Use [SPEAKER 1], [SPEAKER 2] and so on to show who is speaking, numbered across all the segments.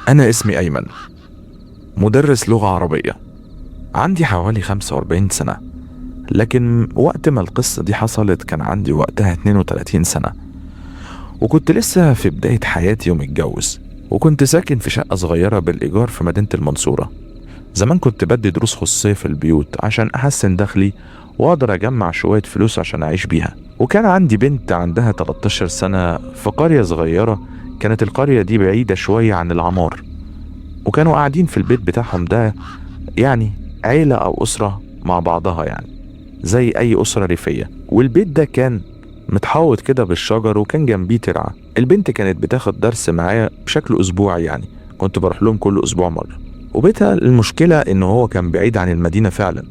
[SPEAKER 1] أنا اسمي أيمن، مدرس لغة عربية، عندي حوالي 45 سنة. لكن وقت ما القصة دي حصلت كان عندي وقتها 32 سنة، وكنت لسه في بداية حياتي ومتجوز، وكنت ساكن في شقة صغيرة بالإيجار في مدينة المنصورة. زمان كنت بدي دروس خصوصية في البيوت عشان أحسن دخلي وأقدر أجمع شوية فلوس عشان أعيش بيها. وكان عندي بنت عندها 13 سنة في قرية صغيرة. كانت القرية دي بعيدة شوية عن العمار، وكانوا قاعدين في البيت بتاعهم ده، يعني عيلة أو أسرة مع بعضها، يعني زي أي أسرة ريفية. والبيت ده كان متحوط كده بالشجر وكان جنبيه ترعة. البنت كانت بتاخد درس معايا بشكل أسبوعي، يعني كنت بروح لهم كل أسبوع مرة. وبيتها المشكلة إنه هو كان بعيد عن المدينة فعلا.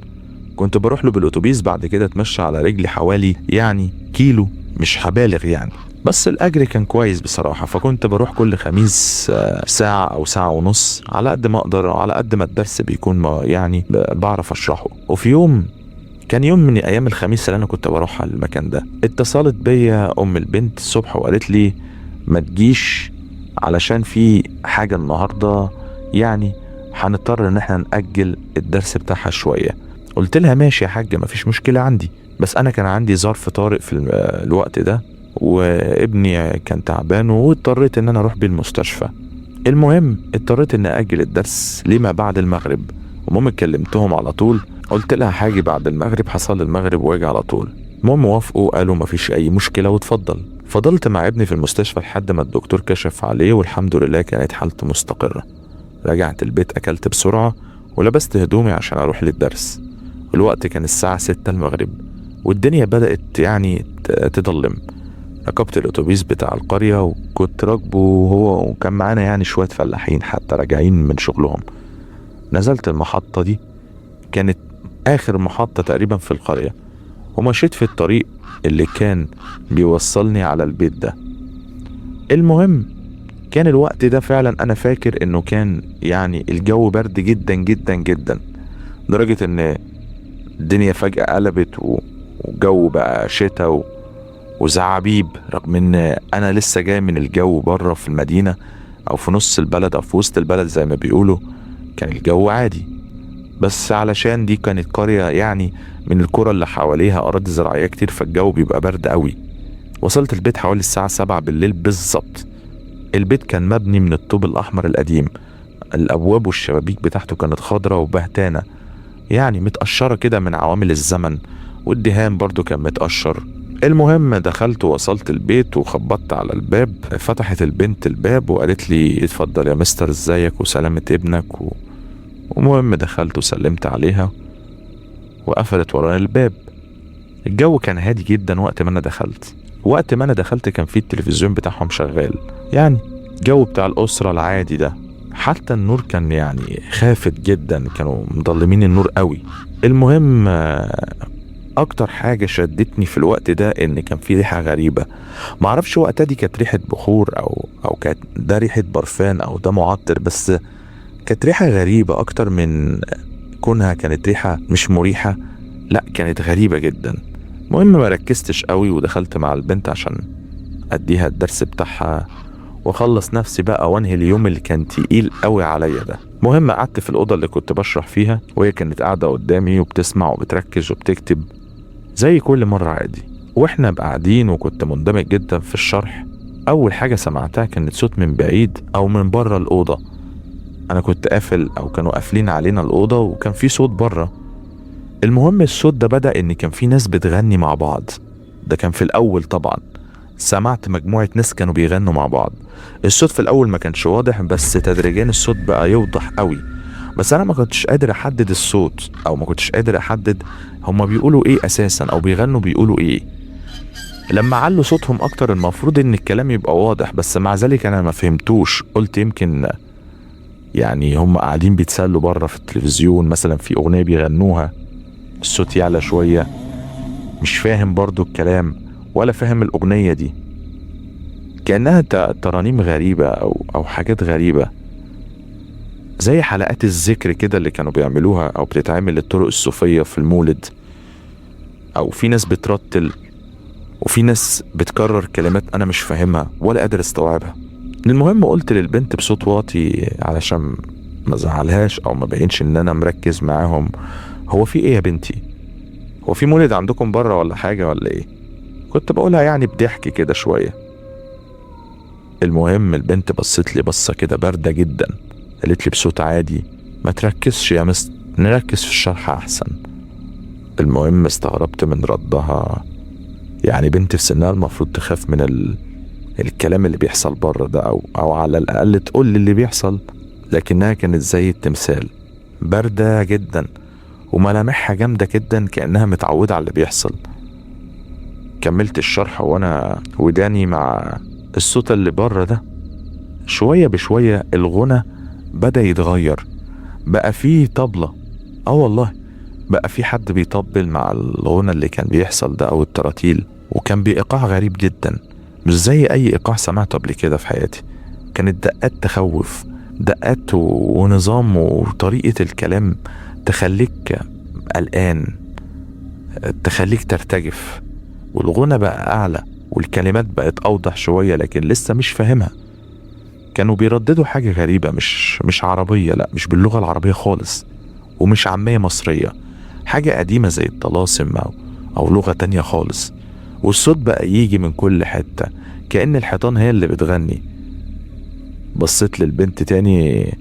[SPEAKER 1] كنت بروح له بالأتوبيس، بعد كده اتمشى على رجلي حوالي يعني كيلو، مش هبالغ يعني، بس الأجر كان كويس بصراحة. فكنت بروح كل خميس ساعة أو ساعة ونص على قد ما أقدر، على قد ما الدرس بيكون يعني بعرف أشرحه. وفي يوم، كان يوم من أيام الخميس اللي أنا كنت بروح على المكان ده، اتصلت بيا أم البنت الصبح وقالت لي ما تجيش علشان في حاجة النهاردة، يعني هنضطر إن احنا نأجل الدرس بتاعها شوية. قلت لها ماشي يا حاجة، مفيش مشكلة عندي، بس أنا كان عندي ظرف طارئ في الوقت ده، وابني كان تعبان واضطريت ان انا اروح بيه المستشفى. المهم اضطريت ان اجل الدرس لما بعد المغرب. المهم كلمتهم على طول، قلت لها هاجي بعد المغرب، حصل المغرب واجي على طول. المهم وافقوا، قالوا مفيش اي مشكلة واتفضل. فضلت مع ابني في المستشفى لحد ما الدكتور كشف عليه، والحمد لله كانت حالته مستقرة. رجعت البيت، اكلت بسرعة ولبست هدومي عشان اروح للدرس. الوقت كان الساعة 6 المغرب، والدنيا بدأت يعني تضلم. ركبت الاتوبيس بتاع القرية وكنت راكبه هو، وكان معانا يعني شوية فلاحين حتى راجعين من شغلهم. نزلت المحطة دي، كانت آخر محطة تقريبا في القرية، ومشيت في الطريق اللي كان بيوصلني على البيت ده. المهم كان الوقت ده فعلا أنا فاكر إنه كان يعني الجو برد جدا جدا جدا، لدرجة إن الدنيا فجأة قلبت والجو بقى شتاء وزعابيب، رغم ان انا لسه جاي من الجو بره في المدينة او في نص البلد او في وسط البلد زي ما بيقولوا. كان الجو عادي، بس علشان دي كانت قرية يعني من القرى اللي حواليها اراضي زراعية كتير، فالجو بيبقى برد قوي. وصلت البيت حوالي الساعة 7 بالليل بالظبط. البيت كان مبني من الطوب الاحمر القديم، الابواب والشبابيك بتاعته كانت خضرة وبهتانة، يعني متقشرة كده من عوامل الزمن، والدهان برضو كان متقشر. المهم دخلت ووصلت البيت وخبطت على الباب. فتحت البنت الباب وقالت لي اتفضل يا مستر، ازيك وسلامة ابنك ومهم دخلت وسلمت عليها وقفلت ورانا الباب. الجو كان هادي جدا وقت ما انا دخلت كان في التلفزيون بتاعهم شغال، يعني الجو بتاع الأسرة العادي ده. حتى النور كان يعني خافت جدا، كانوا مضلمين النور قوي. المهم اكتر حاجة شدتني في الوقت ده ان كان في ريحة غريبة. معرفش وقتها دي كانت ريحة بخور او كانت ده ريحة برفان او ده معطر، بس كانت ريحة غريبة اكتر من كونها كانت ريحة مش مريحة، لا كانت غريبة جدا. المهم ما ركزتش قوي ودخلت مع البنت عشان اديها الدرس بتاعها واخلص نفسي بقى وانهي اليوم اللي كان تقيل قوي عليا ده. المهم قعدت في الاوضه اللي كنت بشرح فيها، وهي كانت قاعده قدامي وبتسمع وبتركز وبتكتب زي كل مره عادي. واحنا قاعدين وكنت مندمج جدا في الشرح، اول حاجه سمعتها كانت صوت من بعيد او من بره الاوضه. انا كنت قافل او كانوا قافلين علينا الاوضه وكان في صوت بره. المهم الصوت ده بدأ ان كان في ناس بتغني مع بعض. ده كان في الاول طبعا، سمعت مجموعة ناس كانوا بيغنوا مع بعض. الصوت في الاول ما كانش واضح، بس تدريجيا الصوت بقى يوضح قوي. بس انا ما كنتش قادر احدد الصوت، او ما كنتش قادر احدد هما بيقولوا ايه اساسا او بيغنوا بيقولوا ايه. لما علوا صوتهم اكتر المفروض ان الكلام يبقى واضح، بس مع ذلك انا ما فهمتوش. قلت يمكن يعني هم قاعدين بيتسلوا بره في التلفزيون مثلا في اغنية بيغنوها، الصوت يعلى شوية. مش فاهم برضو الكلام ولا فاهم الأغنية دي، كأنها ترانيم غريبة أو حاجات غريبة. زي حلقات الذكر كده اللي كانوا بيعملوها او بتتعمل للطرق الصوفية في المولد، او في ناس بترتل وفي ناس بتكرر كلمات انا مش فاهمها ولا قادر استوعبها. المهم قلت للبنت بصوت واطي علشان ما زعلهاش او ما بينش ان انا مركز معاهم: هو في ايه يا بنتي؟ هو في مولد عندكم بره ولا حاجة ولا ايه؟ كنت بقولها يعني بضحك كده شوية. المهم البنت بصت لي بصة كده باردة جدا، قالت لي بصوت عادي: ما تركزش يا مس، نركز في الشرح احسن. المهم استغربت من ردها، يعني بنت في سنها المفروض تخاف من الكلام اللي بيحصل بره ده، او على الاقل تقول لي اللي بيحصل، لكنها كانت زي التمثال، باردة جدا وملامحها جامدة جدا كأنها متعودة على اللي بيحصل. كملت الشرح وانا وداني مع الصوت اللي بره ده. شوية بشوية الغنى بدأ يتغير، بقى فيه طبلة. والله بقى في حد بيطبل مع الغنى اللي كان بيحصل ده او التراتيل، وكان بإيقاع غريب جدا مش زي اي ايقاع سمعته قبل كده في حياتي. كانت دقات تخوف، دقات ونظام وطريقة الكلام تخليك قلقان، تخليك ترتجف. والغنى بقى اعلى والكلمات بقت اوضح شوية لكن لسه مش فاهمها. كانوا بيرددوا حاجة غريبة، مش عربية، لا مش باللغة العربية خالص، ومش عامية مصرية، حاجة قديمة زي الطلاسم أو لغة تانية خالص. والصوت بقى يجي من كل حتة كأن الحيطان هي اللي بتغني. بصيت للبنت تاني،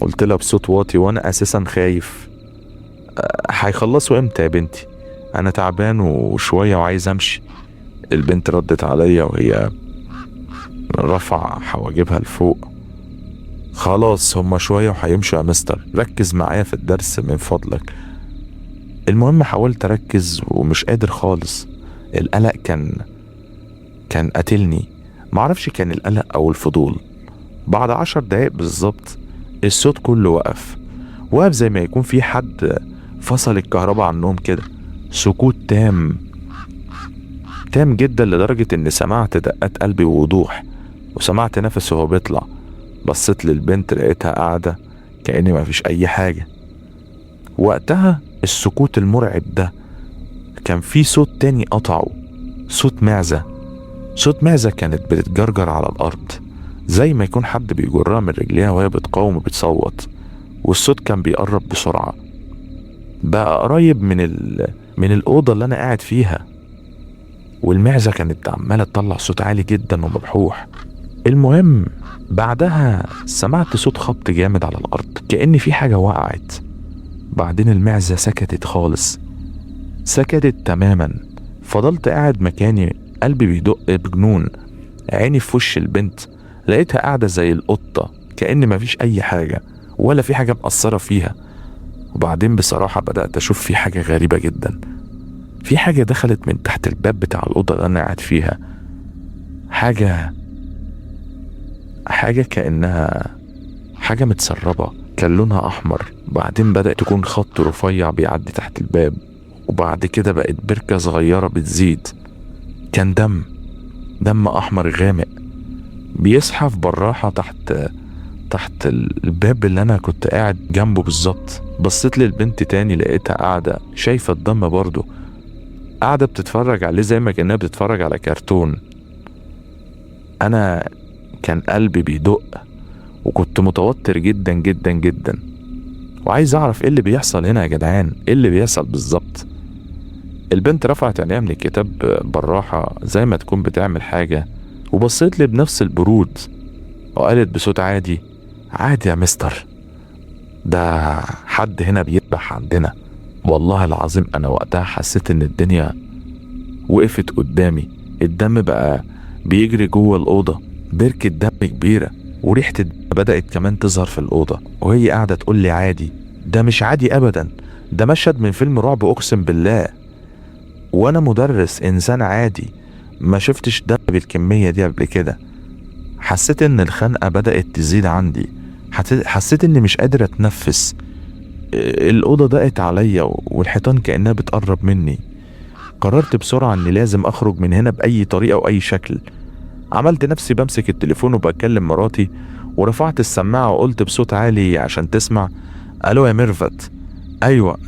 [SPEAKER 1] قلت لها بصوت واطي وانا اساسا خايف: هيخلصوا امتى يا بنتي؟ انا تعبان وشوية وعايز امشي. البنت ردت عليا وهي رفع حواجبها لفوق: خلاص هما شوية وهيمشوا يا مستر، ركز معايا في الدرس من فضلك. المهم حاولت اركز ومش قادر خالص. القلق كان قاتلني، معرفش كان القلق او الفضول. بعد 10 دقايق بالظبط الصوت كله وقف زي ما يكون في حد فصل الكهرباء عنهم كده. سكوت تام تام جدا لدرجة اني سمعت دقات قلبي بوضوح وسمعت نفسه وهو بيطلع. بصيت للبنت لقيتها قاعدة كأني ما فيش اي حاجة. وقتها السكوت المرعب ده كان في صوت تاني قطعه، صوت معزة. صوت معزة كانت بتتجرجر على الارض زي ما يكون حد بيجرها من رجليها وهي بتقاوم وبتصوت. والصوت كان بيقرب بسرعة، بقى قريب من الأوضة اللي أنا قاعد فيها. والمعزة كانت عمالة تطلع صوت عالي جدا ومبحوح. المهم بعدها سمعت صوت خبط جامد على الأرض كأن في حاجة وقعت. بعدين المعزة سكتت خالص، سكتت تماما. فضلت قاعد مكاني قلبي بيدق بجنون. عيني في وش البنت لقيتها قاعدة زي القطة كأن مفيش أي حاجة ولا في حاجة مأثرة فيها. وبعدين بصراحة بدأت أشوف في حاجة غريبة جدا. في حاجة دخلت من تحت الباب بتاع الأوضة اللي أنا قاعد فيها، حاجة كأنها حاجة متسربة، كان لونها أحمر. بعدين بدأت تكون خط رفيع بيعدي تحت الباب، وبعد كده بقت بركة صغيرة بتزيد. كان دم أحمر غامق بيزحف بالراحة تحت الباب اللي انا كنت قاعد جنبه بالظبط. بصيت للبنت تاني لقيتها قاعدة شايفة الدم برضه، قاعدة بتتفرج عليه زي ما كأنها بتتفرج على كرتون. انا كان قلبي بيدق وكنت متوتر جدا جدا جدا، وعايز اعرف ايه اللي بيحصل هنا يا جدعان، ايه اللي بيحصل بالظبط. البنت رفعت عينيها من الكتاب بالراحة زي ما تكون بتعمل حاجة، وبصيت لي بنفس البرود وقالت بصوت عادي: عادي يا مستر، ده حد هنا بيذبح عندنا. والله العظيم انا وقتها حسيت ان الدنيا وقفت قدامي. الدم بقى بيجري جوه الأوضة، بركة دم كبيرة، وريحة الدم بدأت كمان تظهر في الأوضة. وهي قاعدة تقول لي عادي. ده مش عادي أبدا، ده مشهد من فيلم رعب أقسم بالله. وأنا مدرس إنسان عادي ما شفتش دم بالكمية دي قبل كده. حسيت ان الخنقة بدأت تزيد عندي، حسيت اني مش قادر اتنفس. الأوضة ضاقت عليا والحيطان كأنها بتقرب مني. قررت بسرعة اني لازم اخرج من هنا بأي طريقة او اي شكل. عملت نفسي بمسك التليفون وبكلم مراتي ورفعت السماعة وقلت بصوت عالي عشان تسمع: الو يا ميرفت. ايوه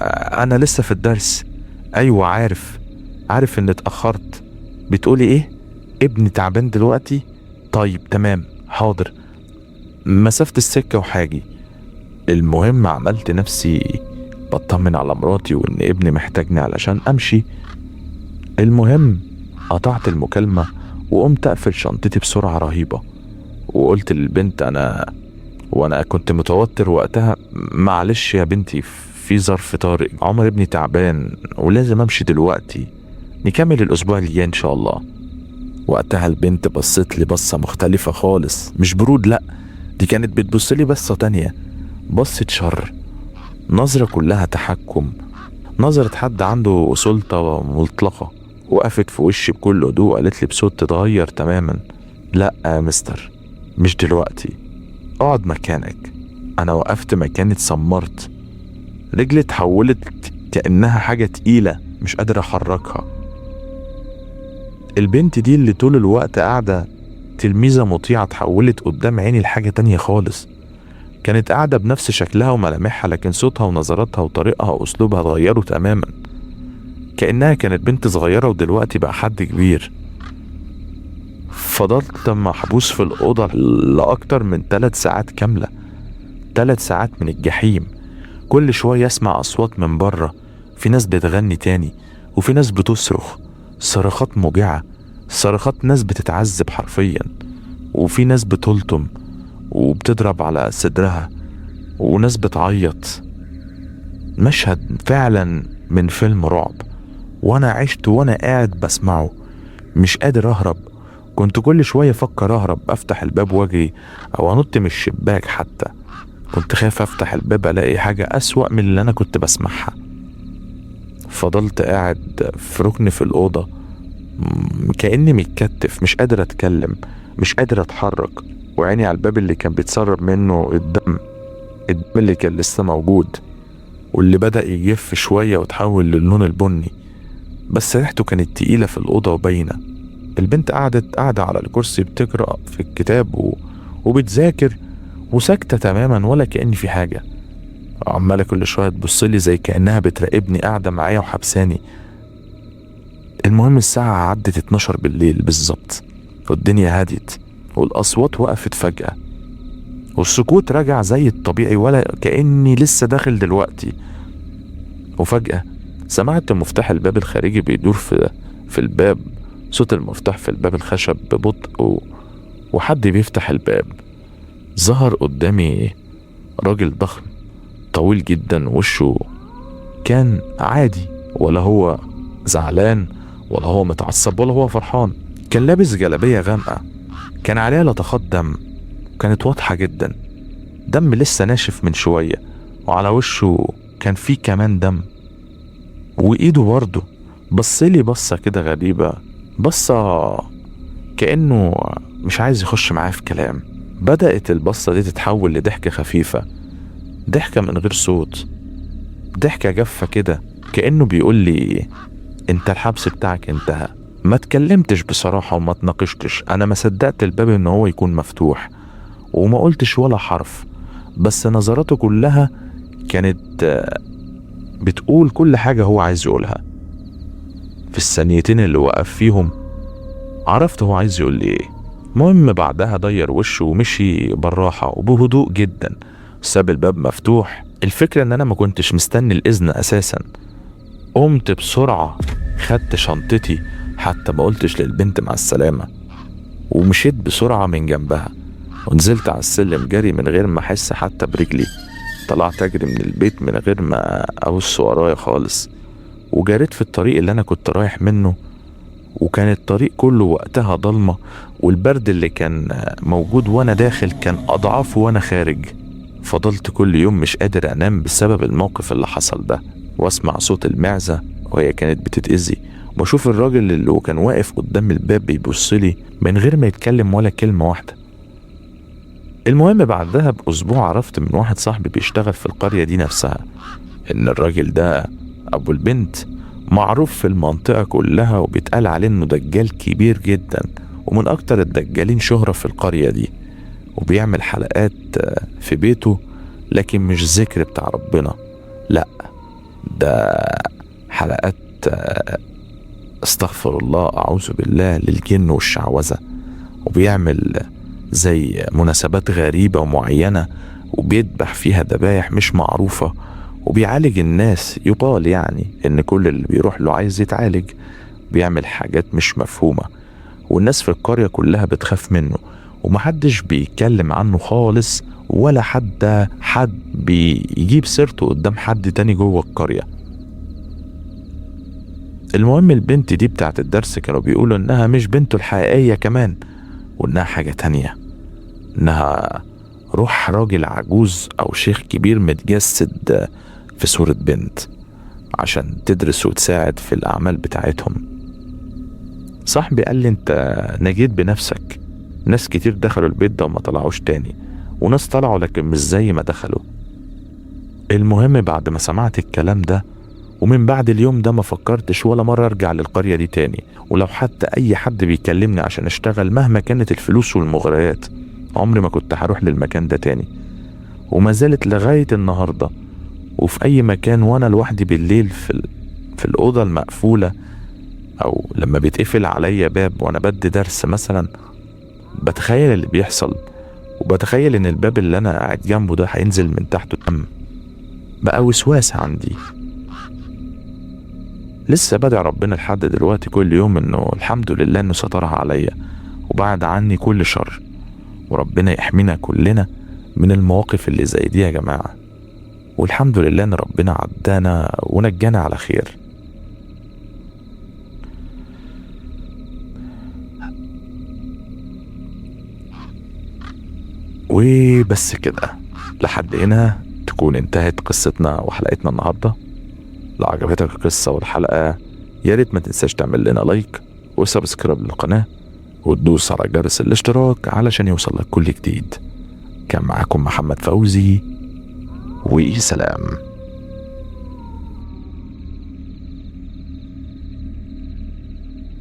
[SPEAKER 1] انا لسه في الدرس. ايوه عارف اني اتأخرت. بتقولي ايه؟ ابني تعبان دلوقتي؟ طيب تمام حاضر، مسافة السكة وحاجي. المهم عملت نفسي بطمن على مراتي وان ابني محتاجني علشان امشي. المهم قطعت المكالمة وقمت اقفل شنطتي بسرعة رهيبة، وقلت للبنت: وانا كنت متوتر وقتها: معلش يا بنتي، في ظرف طارئ، عمر ابني تعبان ولازم امشي دلوقتي، نكمل الاسبوع الجاي ان شاء الله. وقتها البنت بصت لي بصة مختلفة خالص، مش برود، لا، دي كانت بتبص لي بصة تانية، بصة شر، نظرة كلها تحكم، نظرة حد عنده سلطة مطلقة. وقفت في وشي بكل هدوء، قالت لي بصوت اتغير تماما: لا يا مستر، مش دلوقتي، اقعد مكانك. انا وقفت مكاني، اتسمرت، رجلي اتحولت كأنها حاجة تقيلة مش قادر احركها. البنت دي اللي طول الوقت قاعدة تلميذة مطيعة اتحولت قدام عيني لحاجة تانية خالص. كانت قاعدة بنفس شكلها وملامحها، لكن صوتها ونظراتها وطريقها وأسلوبها اتغيروا تماما، كأنها كانت بنت صغيرة ودلوقتي بقى حد كبير. فضلت محبوس في الأوضة لأكتر من 3 ساعات كاملة، 3 ساعات من الجحيم. كل شوية أسمع أصوات من بره، في ناس بتغني تاني، وفي ناس بتصرخ صرخات موجعة، صرخات ناس بتتعذب حرفيا، وفي ناس بتلطم وبتضرب على صدرها، وناس بتعيط. مشهد فعلا من فيلم رعب، وانا عشت وانا قاعد بسمعه، مش قادر اهرب. كنت كل شوية افكر اهرب، افتح الباب واجري او انط من الشباك حتى. كنت خايف افتح الباب الاقي حاجة اسوأ من اللي انا كنت بسمعها. فضلت قاعد في ركن في الأوضة، كأني متكتف، مش قادر اتكلم، مش قادر اتحرك، وعيني على الباب اللي كان بيتسرب منه الدم اللي كان لسه موجود، واللي بدأ يجف شوية وتحول للون البني، بس ريحته كانت تقيلة في الأوضة وباينة. البنت قاعدة على الكرسي بتقرأ في الكتاب وبتذاكر، وساكتة تماما ولا كأني في حاجة، عمالة كل شوية تبصلي زي كأنها بتراقبني، قاعدة معايا وحبساني. المهم الساعة عدت 12 بالليل بالظبط، والدنيا هدت، والأصوات وقفت فجأة، والسكوت رجع زي الطبيعي ولا كأني لسه داخل دلوقتي. وفجأة سمعت مفتاح الباب الخارجي بيدور في الباب، صوت المفتاح في الباب الخشب ببطء، وحد بيفتح الباب. ظهر قدامي راجل ضخم طويل جدا، وشه كان عادي، ولا هو زعلان ولا هو متعصب ولا هو فرحان. كان لابس جلابية غامقة كان عليها لطخات دم، كانت واضحة جدا، دم لسه ناشف من شوية، وعلى وشه كان فيه كمان دم، وإيده برضه. بصلي بصة كده غريبة، بصة كأنه مش عايز يخش معاه في كلام. بدأت البصة دي تتحول لضحكة خفيفة، ضحكة من غير صوت، ضحكة جافة كده، كأنه بيقول لي: انت الحبس بتاعك انتهى. ما اتكلمتش بصراحة وما تناقشتش، انا ما صدقت الباب ان هو يكون مفتوح، وما قلتش ولا حرف، بس نظراته كلها كانت بتقول كل حاجة هو عايز يقولها. في الثانيتين اللي وقف فيهم عرفت هو عايز يقول لي ايه. المهم بعدها دير وشه ومشي بالراحة وبهدوء جدا، ساب الباب مفتوح. الفكرة ان انا ما كنتش مستني الاذن اساسا، قمت بسرعة، خدت شنطتي، حتى ما قلتش للبنت مع السلامة، ومشيت بسرعة من جنبها، ونزلت على السلم جري من غير ما احس حتى برجلي. طلعت اجري من البيت من غير ما ابص ورايا خالص، وجريت في الطريق اللي انا كنت رايح منه، وكان الطريق كله وقتها ضلمة، والبرد اللي كان موجود وانا داخل كان اضعاف وانا خارج. فضلت كل يوم مش قادر انام بسبب الموقف اللي حصل ده، واسمع صوت المعزة وهي كانت بتتأذي، واشوف الراجل اللي كان واقف قدام الباب بيبصلي من غير ما يتكلم ولا كلمة واحدة. المهم بعدها بأسبوع عرفت من واحد صاحبي بيشتغل في القرية دي نفسها ان الراجل ده ابو البنت معروف في المنطقة كلها، وبيتقال عليه انه دجال كبير جدا، ومن اكتر الدجالين شهرة في القرية دي. وبيعمل حلقات في بيته، لكن مش ذكر بتاع ربنا، لا ده حلقات استغفر الله اعوذ بالله للجن والشعوذة. وبيعمل زي مناسبات غريبة ومعينة وبيذبح فيها ذبايح مش معروفة، وبيعالج الناس. يقال يعني ان كل اللي بيروح له عايز يتعالج. بيعمل حاجات مش مفهومة، والناس في القرية كلها بتخاف منه، ومحدش بيتكلم عنه خالص، ولا حد بيجيب سيرته قدام حد تاني جوه القرية. المهم البنت دي بتاعت الدرس كانوا بيقولوا انها مش بنته الحقيقية كمان، وانها حاجة تانية، انها روح راجل عجوز او شيخ كبير متجسد في صورة بنت عشان تدرس وتساعد في الاعمال بتاعتهم. صاحبي قال لي انت نجيت بنفسك، ناس كتير دخلوا البيت ده وما طلعوش تاني، وناس طلعوا لكن مش زي ما دخلوا. المهم بعد ما سمعت الكلام ده ومن بعد اليوم ده ما فكرتش ولا مرة ارجع للقرية دي تاني، ولو حتى اي حد بيكلمني عشان اشتغل مهما كانت الفلوس والمغريات عمري ما كنت هروح للمكان ده تاني. وما زالت لغاية النهاردة وفي اي مكان وانا لوحدي بالليل في الأوضة المقفولة، او لما بيتقفل عليا باب وانا بدي درس مثلا، بتخيل اللي بيحصل، وبتخيل ان الباب اللي انا قاعد جنبه ده هينزل من تحته دم. بقى وسواس عندي. لسه بدعي ربنا لحد دلوقتي كل يوم انه الحمد لله انه سترها عليا وبعد عني كل شر، وربنا يحمينا كلنا من المواقف اللي زي دي يا جماعة. والحمد لله ان ربنا عدانا ونجانا على خير. وبس كده، لحد هنا تكون انتهت قصتنا وحلقتنا النهاردة. لو عجبتك القصة والحلقة يا ريت ما تنساش تعمل لنا لايك وسبسكرايب للقناة وتدوس على جرس الاشتراك علشان يوصلك كل جديد. كان معاكم محمد فوزي، وسلام.